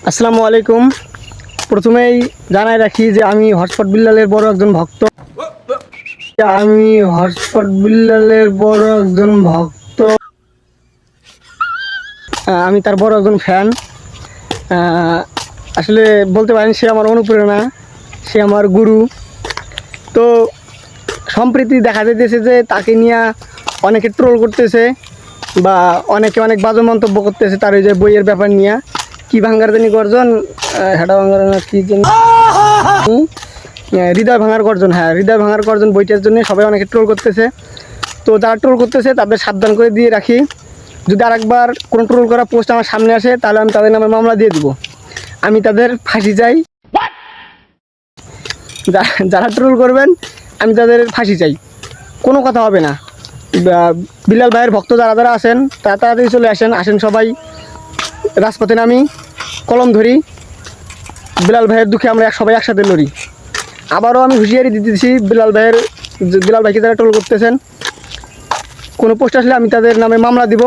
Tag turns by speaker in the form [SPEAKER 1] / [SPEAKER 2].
[SPEAKER 1] আসসালামু আলাইকুম। প্রথমেই জানাই রাখি যে আমি হটস্পট বিল্লালের বড় একজন ভক্ত। আমি তার বড় একজন ফ্যান। আসলে বলতে পারেন সে আমার অনুপ্রেরণা, সে আমার গুরু। তো সম্প্রতি দেখা যাইতেছে যে তাকে নিয়ে অনেকে ট্রোল করতেছে বা অনেকে অনেক বাজে মন্তব্য করতেছে তার ওই যে বইয়ের ব্যাপার নিয়ে। কি ভাঙ্গার জানি গর্জন, হেডা ভাঙ্গার না কি জানি, হৃদয় ভাঙার গর্জন। হ্যাঁ, হৃদয় ভাঙার গর্জন বইটার জন্য সবাই অনেকে ট্রোল করতেছে। তো যারা ট্রোল করতেছে তাদের সাবধান করে দিয়ে রাখি, যদি আরেকবার কোনো ট্রোল করা পোস্ট আমার সামনে আসে তাহলে আমি তাদের নামে মামলা দিয়ে দিব। আমি তাদের ফাঁসি চাই। যারা ট্রোল করবেন আমি তাদের ফাঁসি চাই, কোনো কথা হবে না। বিলাল ভাইয়ের ভক্ত যারা যারা আছেন তারা তাড়াতাড়ি চলে আসেন সবাই রাজপথে নামি, কলম ধরি, বিলাল ভাইয়ের দুঃখে আমরা সবাই একসাথে লড়ি। আবারও আমি হুঁশিয়ারি দিতেছি বিলাল ভাইকে যারা ট্রোল করতেছেন, কোনো পোস্ট আসলে আমি তাদের নামে মামলা দিব।